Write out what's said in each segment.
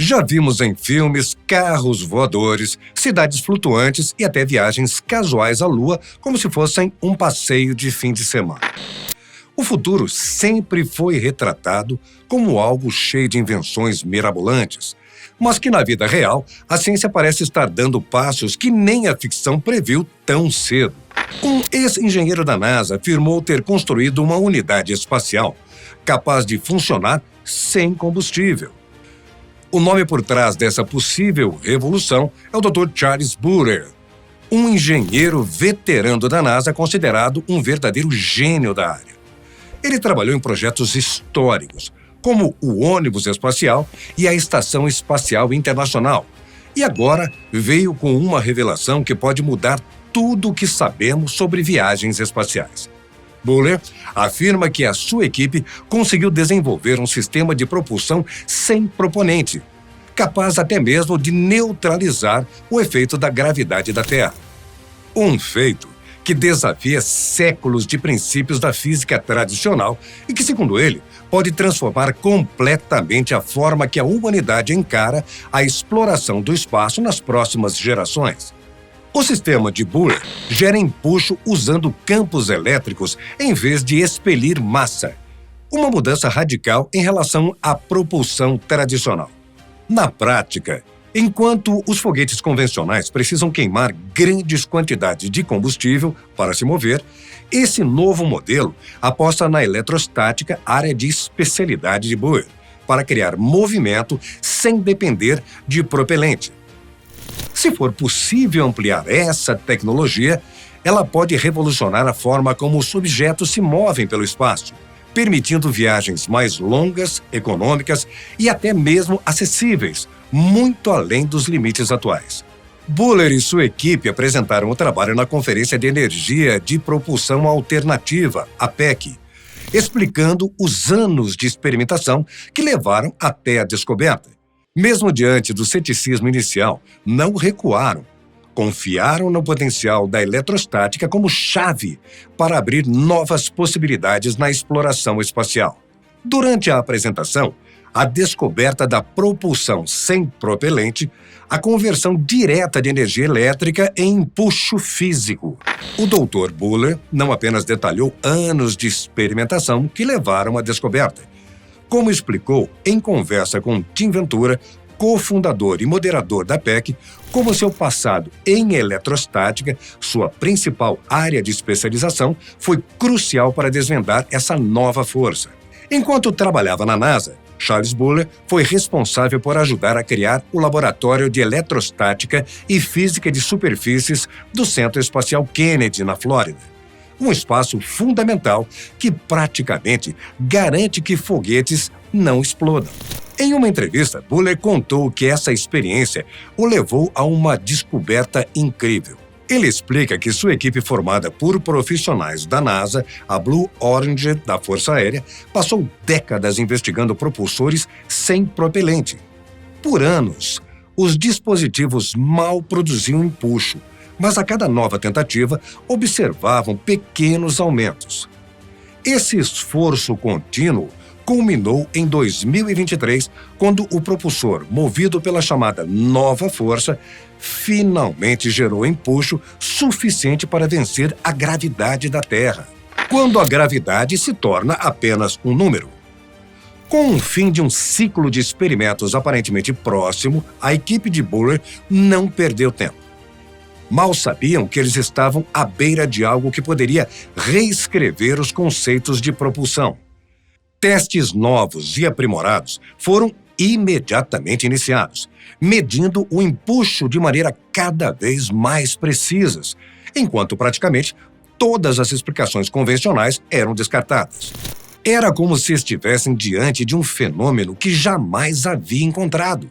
Já vimos em filmes carros voadores, cidades flutuantes e até viagens casuais à Lua, como se fossem um passeio de fim de semana. O futuro sempre foi retratado como algo cheio de invenções mirabolantes, mas que na vida real a ciência parece estar dando passos que nem a ficção previu tão cedo. Um ex-engenheiro da NASA afirmou ter construído uma unidade espacial capaz de funcionar sem combustível. O nome por trás dessa possível revolução é o Dr. Charles Buller, um engenheiro veterano da NASA considerado um verdadeiro gênio da área. Ele trabalhou em projetos históricos, como o ônibus espacial e a Estação Espacial Internacional, e agora veio com uma revelação que pode mudar tudo o que sabemos sobre viagens espaciais. Buller afirma que a sua equipe conseguiu desenvolver um sistema de propulsão sem proponente, capaz até mesmo de neutralizar o efeito da gravidade da Terra. Um feito que desafia séculos de princípios da física tradicional e que, segundo ele, pode transformar completamente a forma que a humanidade encara a exploração do espaço nas próximas gerações. O sistema de Buller gera empuxo usando campos elétricos em vez de expelir massa, uma mudança radical em relação à propulsão tradicional. Na prática, enquanto os foguetes convencionais precisam queimar grandes quantidades de combustível para se mover, esse novo modelo aposta na eletrostática, área de especialidade de Buller, para criar movimento sem depender de propelente. Se for possível ampliar essa tecnologia, ela pode revolucionar a forma como os objetos se movem pelo espaço, permitindo viagens mais longas, econômicas e até mesmo acessíveis, muito além dos limites atuais. Buller e sua equipe apresentaram o trabalho na Conferência de Energia de Propulsão Alternativa, a PEC, explicando os anos de experimentação que levaram até a descoberta. Mesmo diante do ceticismo inicial, não recuaram. Confiaram no potencial da eletrostática como chave para abrir novas possibilidades na exploração espacial. Durante a apresentação, a descoberta da propulsão sem propelente, a conversão direta de energia elétrica em empuxo físico. O Dr. Buller não apenas detalhou anos de experimentação que levaram à descoberta, como explicou em conversa com Tim Ventura, cofundador e moderador da PEC, como seu passado em eletrostática, sua principal área de especialização, foi crucial para desvendar essa nova força. Enquanto trabalhava na NASA, Charles Buller foi responsável por ajudar a criar o Laboratório de Eletrostática e Física de Superfícies do Centro Espacial Kennedy, na Flórida. Um espaço fundamental que praticamente garante que foguetes não explodam. Em uma entrevista, Buller contou que essa experiência o levou a uma descoberta incrível. Ele explica que sua equipe, formada por profissionais da NASA, a Blue Origin da Força Aérea, passou décadas investigando propulsores sem propelente. Por anos, os dispositivos mal produziam empuxo, mas a cada nova tentativa observavam pequenos aumentos. Esse esforço contínuo culminou em 2023, quando o propulsor, movido pela chamada nova força, finalmente gerou empuxo suficiente para vencer a gravidade da Terra, quando a gravidade se torna apenas um número. Com o fim de um ciclo de experimentos aparentemente próximo, a equipe de Buller não perdeu tempo. Mal sabiam que eles estavam à beira de algo que poderia reescrever os conceitos de propulsão. Testes novos e aprimorados foram imediatamente iniciados, medindo o empuxo de maneira cada vez mais precisas, enquanto praticamente todas as explicações convencionais eram descartadas. Era como se estivessem diante de um fenômeno que jamais havia encontrado.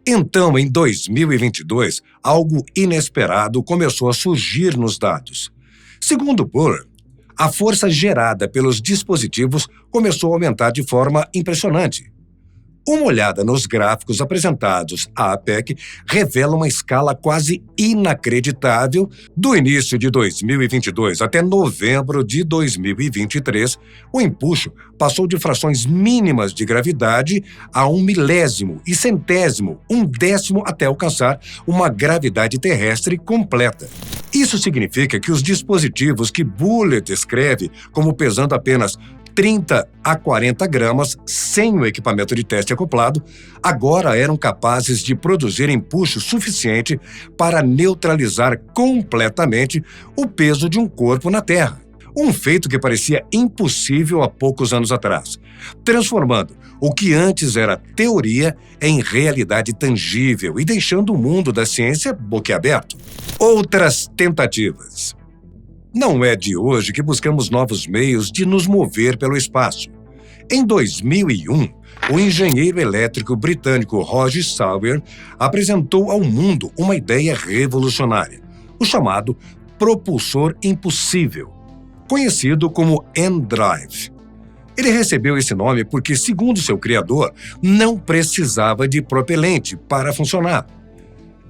Então, em 2022, algo inesperado começou a surgir nos dados. Segundo Buller, a força gerada pelos dispositivos começou a aumentar de forma impressionante. Uma olhada nos gráficos apresentados à APEC revela uma escala quase inacreditável do início de 2022 até novembro de 2023. O empuxo passou de frações mínimas de gravidade a 1 milésimo e centésimo, 1/10 até alcançar uma gravidade terrestre completa. Isso significa que os dispositivos que Buller descreve como pesando apenas 30 a 40 gramas sem o equipamento de teste acoplado, agora eram capazes de produzir empuxo suficiente para neutralizar completamente o peso de um corpo na Terra. Um feito que parecia impossível há poucos anos atrás, transformando o que antes era teoria em realidade tangível e deixando o mundo da ciência boquiaberto. Outras tentativas. Não é de hoje que buscamos novos meios de nos mover pelo espaço. Em 2001, o engenheiro elétrico britânico Roger Sawyer apresentou ao mundo uma ideia revolucionária, o chamado propulsor impossível, conhecido como N-Drive. Ele recebeu esse nome porque, segundo seu criador, não precisava de propelente para funcionar.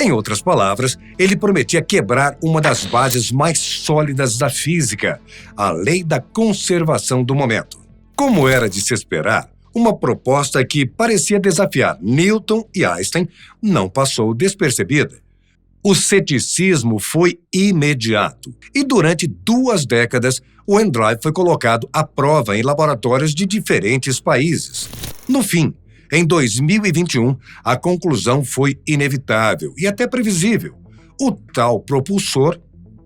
Em outras palavras, ele prometia quebrar uma das bases mais sólidas da física, a lei da conservação do momento. Como era de se esperar, uma proposta que parecia desafiar Newton e Einstein não passou despercebida. O ceticismo foi imediato e, durante 2 décadas, o N-Drive foi colocado à prova em laboratórios de diferentes países. No fim, em 2021, a conclusão foi inevitável e até previsível. O tal propulsor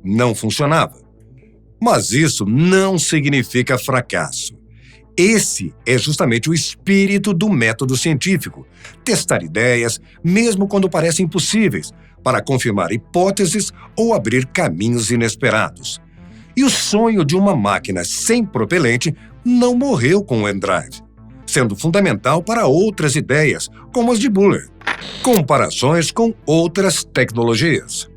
não funcionava. Mas isso não significa fracasso. Esse é justamente o espírito do método científico: testar ideias, mesmo quando parecem impossíveis, para confirmar hipóteses ou abrir caminhos inesperados. E o sonho de uma máquina sem propelente não morreu com o N-Drive, sendo fundamental para outras ideias, como as de Buller. Comparações com outras tecnologias.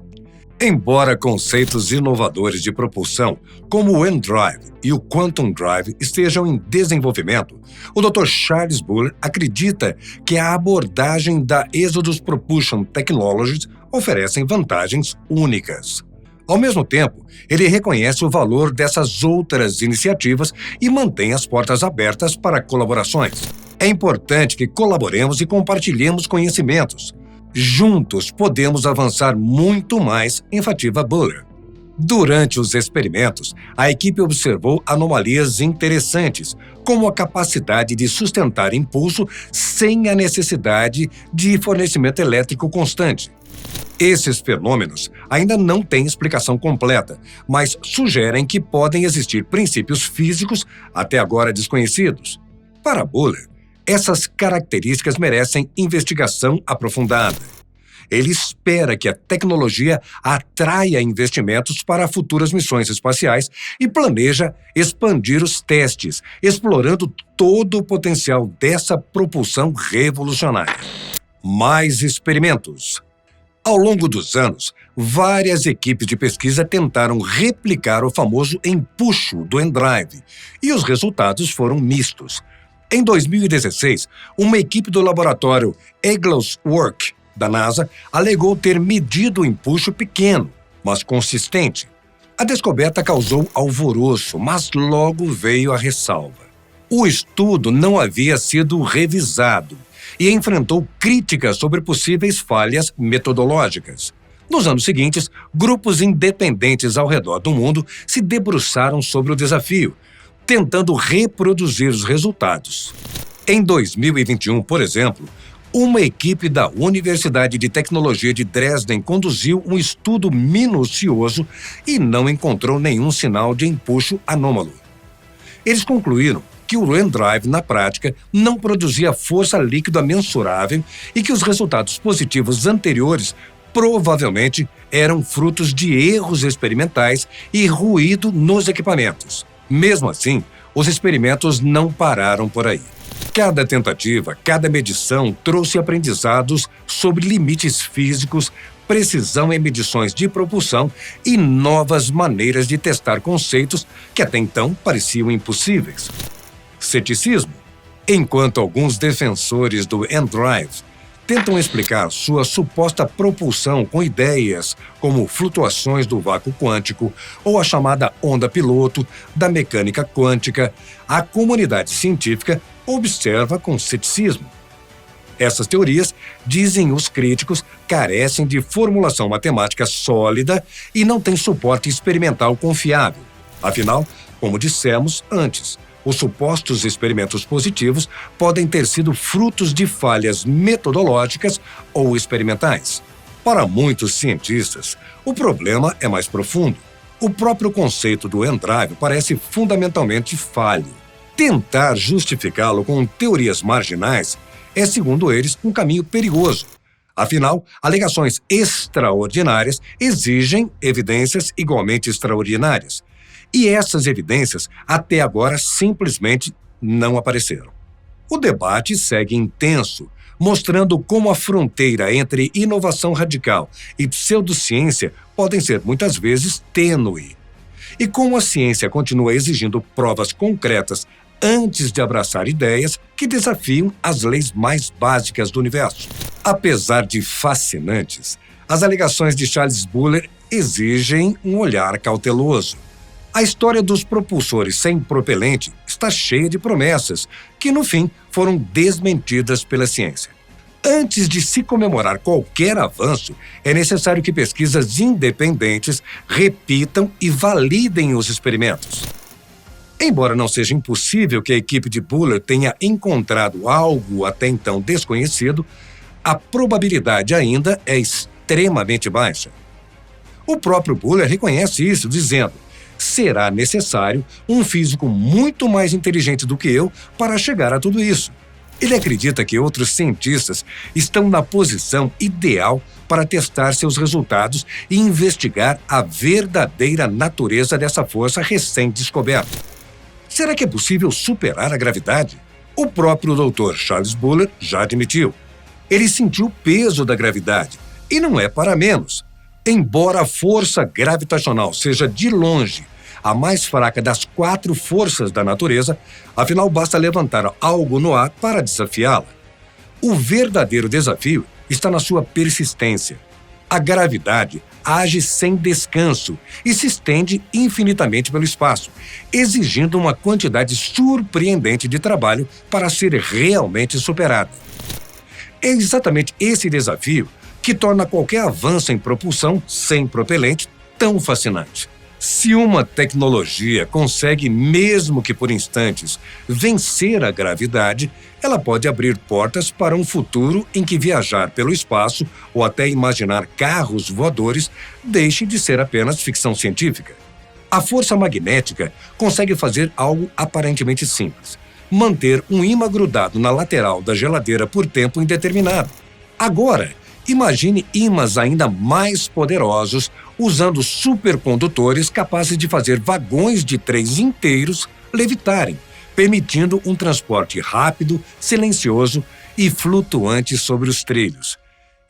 Embora conceitos inovadores de propulsão, como o N-Drive e o Quantum Drive, estejam em desenvolvimento, o Dr. Charles Buller acredita que a abordagem da Exodus Propulsion Technologies oferece vantagens únicas. Ao mesmo tempo, ele reconhece o valor dessas outras iniciativas e mantém as portas abertas para colaborações. É importante que colaboremos e compartilhemos conhecimentos. Juntos podemos avançar muito mais, enfatiza Buller. Durante os experimentos, a equipe observou anomalias interessantes, como a capacidade de sustentar impulso sem a necessidade de fornecimento elétrico constante. Esses fenômenos ainda não têm explicação completa, mas sugerem que podem existir princípios físicos até agora desconhecidos. Para Buller, essas características merecem investigação aprofundada. Ele espera que a tecnologia atraia investimentos para futuras missões espaciais e planeja expandir os testes, explorando todo o potencial dessa propulsão revolucionária. Mais experimentos. Ao longo dos anos, várias equipes de pesquisa tentaram replicar o famoso empuxo do N-Drive, e os resultados foram mistos. Em 2016, uma equipe do laboratório Eglosworth, da NASA, alegou ter medido o empuxo pequeno, mas consistente. A descoberta causou alvoroço, mas logo veio a ressalva. O estudo não havia sido revisado e enfrentou críticas sobre possíveis falhas metodológicas. Nos anos seguintes, grupos independentes ao redor do mundo se debruçaram sobre o desafio, tentando reproduzir os resultados. Em 2021, por exemplo, uma equipe da Universidade de Tecnologia de Dresden conduziu um estudo minucioso e não encontrou nenhum sinal de empuxo anômalo. Eles concluíram que o N-Drive, na prática, não produzia força líquida mensurável e que os resultados positivos anteriores provavelmente eram frutos de erros experimentais e ruído nos equipamentos. Mesmo assim, os experimentos não pararam por aí. Cada tentativa, cada medição trouxe aprendizados sobre limites físicos, precisão em medições de propulsão e novas maneiras de testar conceitos que até então pareciam impossíveis. Ceticismo. Enquanto alguns defensores do N-Drive tentam explicar sua suposta propulsão com ideias como flutuações do vácuo quântico ou a chamada onda piloto da mecânica quântica, a comunidade científica observa com ceticismo. Essas teorias, dizem os críticos, carecem de formulação matemática sólida e não têm suporte experimental confiável. Afinal, como dissemos antes, os supostos experimentos positivos podem ter sido frutos de falhas metodológicas ou experimentais. Para muitos cientistas, o problema é mais profundo. O próprio conceito do N-Drive parece fundamentalmente falho. Tentar justificá-lo com teorias marginais é, segundo eles, um caminho perigoso. Afinal, alegações extraordinárias exigem evidências igualmente extraordinárias. E essas evidências, até agora, simplesmente não apareceram. O debate segue intenso, mostrando como a fronteira entre inovação radical e pseudociência podem ser muitas vezes tênue. E como a ciência continua exigindo provas concretas antes de abraçar ideias que desafiam as leis mais básicas do universo. Apesar de fascinantes, as alegações de Charles Buller exigem um olhar cauteloso. A história dos propulsores sem propelente está cheia de promessas que, no fim, foram desmentidas pela ciência. Antes de se comemorar qualquer avanço, é necessário que pesquisas independentes repitam e validem os experimentos. Embora não seja impossível que a equipe de Buller tenha encontrado algo até então desconhecido, a probabilidade ainda é extremamente baixa. O próprio Buller reconhece isso, dizendo: será necessário um físico muito mais inteligente do que eu para chegar a tudo isso. Ele acredita que outros cientistas estão na posição ideal para testar seus resultados e investigar a verdadeira natureza dessa força recém-descoberta. Será que é possível superar a gravidade? O próprio Dr. Charles Buller já admitiu. Ele sentiu o peso da gravidade, e não é para menos. Embora a força gravitacional seja de longe a mais fraca das 4 forças da natureza, afinal basta levantar algo no ar para desafiá-la. O verdadeiro desafio está na sua persistência. A gravidade age sem descanso e se estende infinitamente pelo espaço, exigindo uma quantidade surpreendente de trabalho para ser realmente superada. É exatamente esse desafio que torna qualquer avanço em propulsão sem propelente tão fascinante. Se uma tecnologia consegue, mesmo que por instantes, vencer a gravidade, ela pode abrir portas para um futuro em que viajar pelo espaço ou até imaginar carros voadores deixe de ser apenas ficção científica. A força magnética consegue fazer algo aparentemente simples: manter um ímã grudado na lateral da geladeira por tempo indeterminado. Agora, imagine ímãs ainda mais poderosos usando supercondutores capazes de fazer vagões de trens inteiros levitarem, permitindo um transporte rápido, silencioso e flutuante sobre os trilhos.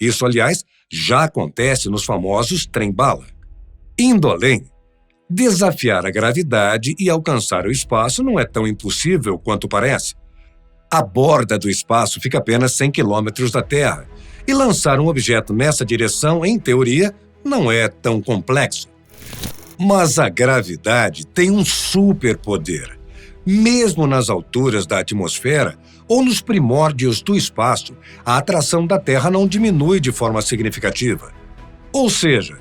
Isso, aliás, já acontece nos famosos trem-bala. Indo além, desafiar a gravidade e alcançar o espaço não é tão impossível quanto parece. A borda do espaço fica apenas 100 quilômetros da Terra, e lançar um objeto nessa direção, em teoria, não é tão complexo. Mas a gravidade tem um superpoder. Mesmo nas alturas da atmosfera ou nos primórdios do espaço, a atração da Terra não diminui de forma significativa. Ou seja,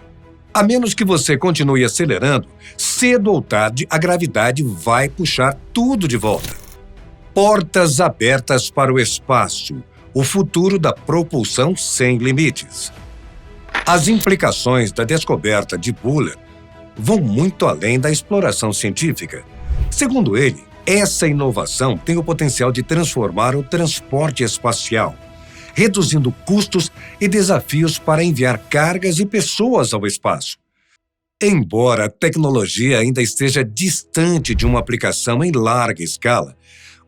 a menos que você continue acelerando, cedo ou tarde a gravidade vai puxar tudo de volta. Portas abertas para o espaço. O futuro da propulsão sem limites. As implicações da descoberta de Buller vão muito além da exploração científica. Segundo ele, essa inovação tem o potencial de transformar o transporte espacial, reduzindo custos e desafios para enviar cargas e pessoas ao espaço. Embora a tecnologia ainda esteja distante de uma aplicação em larga escala,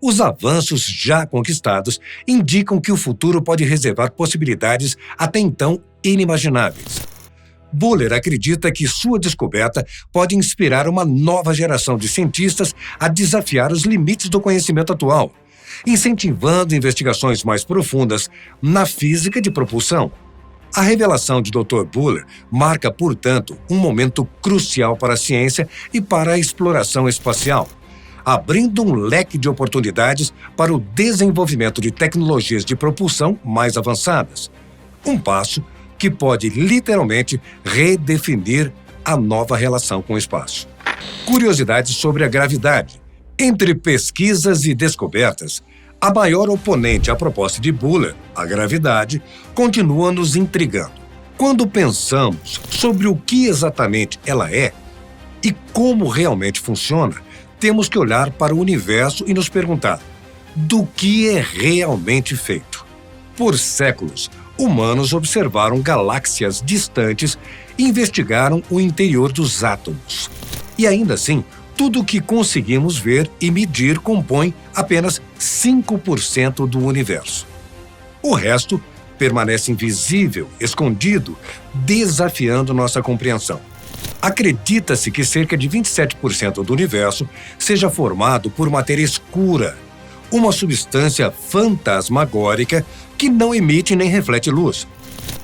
os avanços já conquistados indicam que o futuro pode reservar possibilidades até então inimagináveis. Buller acredita que sua descoberta pode inspirar uma nova geração de cientistas a desafiar os limites do conhecimento atual, incentivando investigações mais profundas na física de propulsão. A revelação de Dr. Buller marca, portanto, um momento crucial para a ciência e para a exploração espacial, abrindo um leque de oportunidades para o desenvolvimento de tecnologias de propulsão mais avançadas. Um passo que pode literalmente redefinir a nova relação com o espaço. Curiosidades sobre a gravidade. Entre pesquisas e descobertas, a maior oponente à proposta de Buller, a gravidade, continua nos intrigando. Quando pensamos sobre o que exatamente ela é e como realmente funciona, temos que olhar para o universo e nos perguntar: do que é realmente feito? Por séculos, humanos observaram galáxias distantes e investigaram o interior dos átomos. E ainda assim, tudo o que conseguimos ver e medir compõe apenas 5% do universo. O resto permanece invisível, escondido, desafiando nossa compreensão. Acredita-se que cerca de 27% do universo seja formado por matéria escura, uma substância fantasmagórica que não emite nem reflete luz.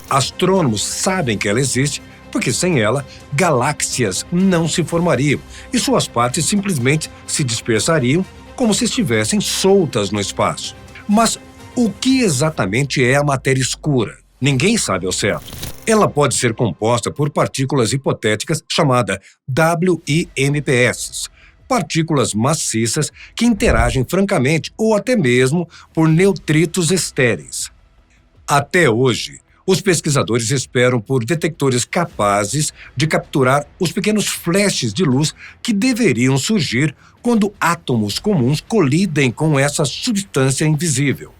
Astrônomos sabem que ela existe porque sem ela, galáxias não se formariam e suas partes simplesmente se dispersariam como se estivessem soltas no espaço. Mas o que exatamente é a matéria escura? Ninguém sabe ao certo. Ela pode ser composta por partículas hipotéticas chamadas WIMPs, partículas maciças que interagem francamente ou até mesmo por neutrinos estéreis. Até hoje, os pesquisadores esperam por detectores capazes de capturar os pequenos flashes de luz que deveriam surgir quando átomos comuns colidem com essa substância invisível.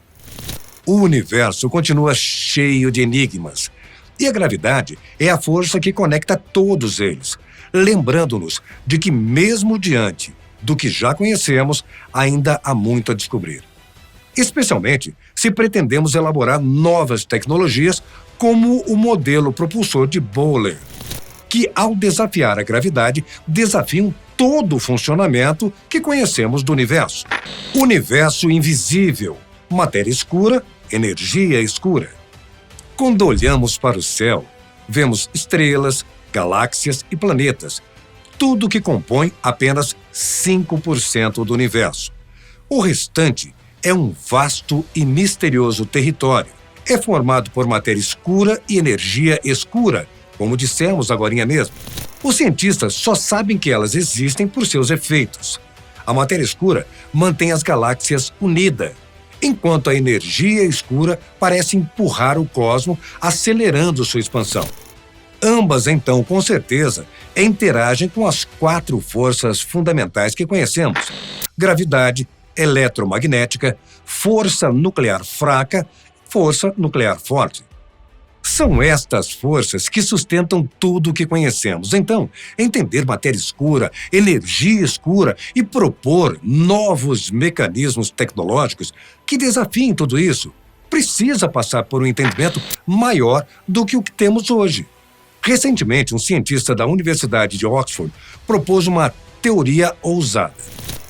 O universo continua cheio de enigmas, e a gravidade é a força que conecta todos eles, lembrando-nos de que, mesmo diante do que já conhecemos, ainda há muito a descobrir. Especialmente se pretendemos elaborar novas tecnologias como o modelo propulsor de Buller, que, ao desafiar a gravidade, desafiam todo o funcionamento que conhecemos do universo. Universo invisível, matéria escura, energia escura. Quando olhamos para o céu, vemos estrelas, galáxias e planetas, tudo que compõe apenas 5% do universo. O restante é um vasto e misterioso território. É formado por matéria escura e energia escura, como dissemos agorinha mesmo. Os cientistas só sabem que elas existem por seus efeitos. A matéria escura mantém as galáxias unidas, enquanto a energia escura parece empurrar o cosmos, acelerando sua expansão. Ambas, então, com certeza, interagem com as 4 forças fundamentais que conhecemos: gravidade, eletromagnética, força nuclear fraca, força nuclear forte. São estas forças que sustentam tudo o que conhecemos. Então, entender matéria escura, energia escura e propor novos mecanismos tecnológicos que desafiem tudo isso precisa passar por um entendimento maior do que o que temos hoje. Recentemente, um cientista da Universidade de Oxford propôs uma teoria ousada.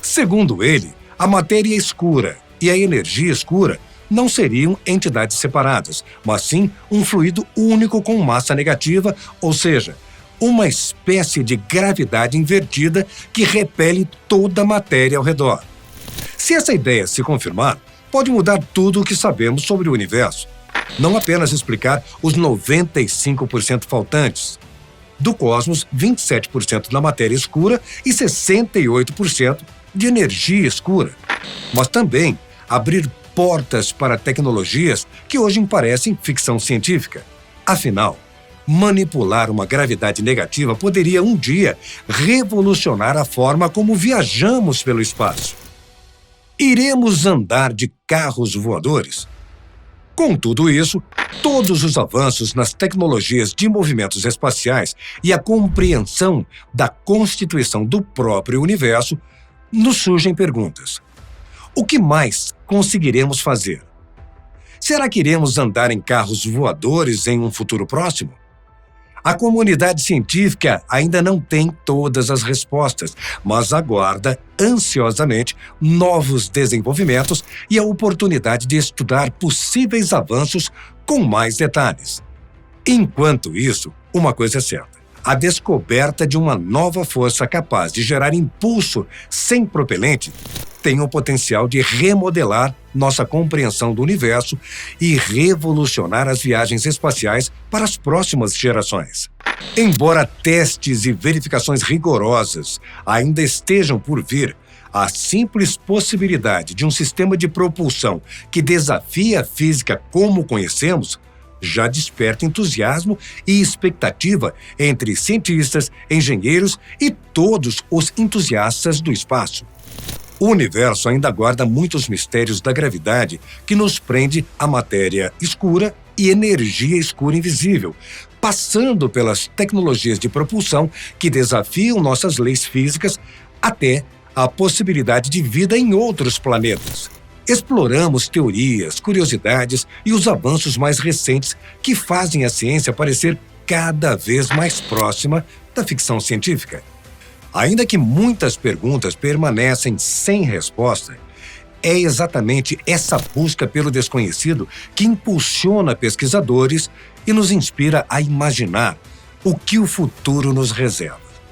Segundo ele, a matéria escura e a energia escura não seriam entidades separadas, mas sim um fluido único com massa negativa, ou seja, uma espécie de gravidade invertida que repele toda a matéria ao redor. Se essa ideia se confirmar, pode mudar tudo o que sabemos sobre o universo. Não apenas explicar os 95% faltantes. Do cosmos, 27% da matéria escura e 68% de energia escura. Mas também abrir portas para tecnologias que hoje parecem ficção científica. Afinal, manipular uma gravidade negativa poderia um dia revolucionar a forma como viajamos pelo espaço. Iremos andar de carros voadores? Com tudo isso, todos os avanços nas tecnologias de movimentos espaciais e a compreensão da constituição do próprio universo, nos surgem perguntas. O que mais conseguiremos fazer? Será que iremos andar em carros voadores em um futuro próximo? A comunidade científica ainda não tem todas as respostas, mas aguarda ansiosamente novos desenvolvimentos e a oportunidade de estudar possíveis avanços com mais detalhes. Enquanto isso, uma coisa é certa: a descoberta de uma nova força capaz de gerar impulso sem propelente tem o potencial de remodelar nossa compreensão do universo e revolucionar as viagens espaciais para as próximas gerações. Embora testes e verificações rigorosas ainda estejam por vir, a simples possibilidade de um sistema de propulsão que desafia a física como conhecemos já desperta entusiasmo e expectativa entre cientistas, engenheiros e todos os entusiastas do espaço. O universo ainda guarda muitos mistérios da gravidade que nos prende à matéria escura e energia escura invisível, passando pelas tecnologias de propulsão que desafiam nossas leis físicas até a possibilidade de vida em outros planetas. Exploramos teorias, curiosidades e os avanços mais recentes que fazem a ciência parecer cada vez mais próxima da ficção científica. Ainda que muitas perguntas permanecem sem resposta, é exatamente essa busca pelo desconhecido que impulsiona pesquisadores e nos inspira a imaginar o que o futuro nos reserva.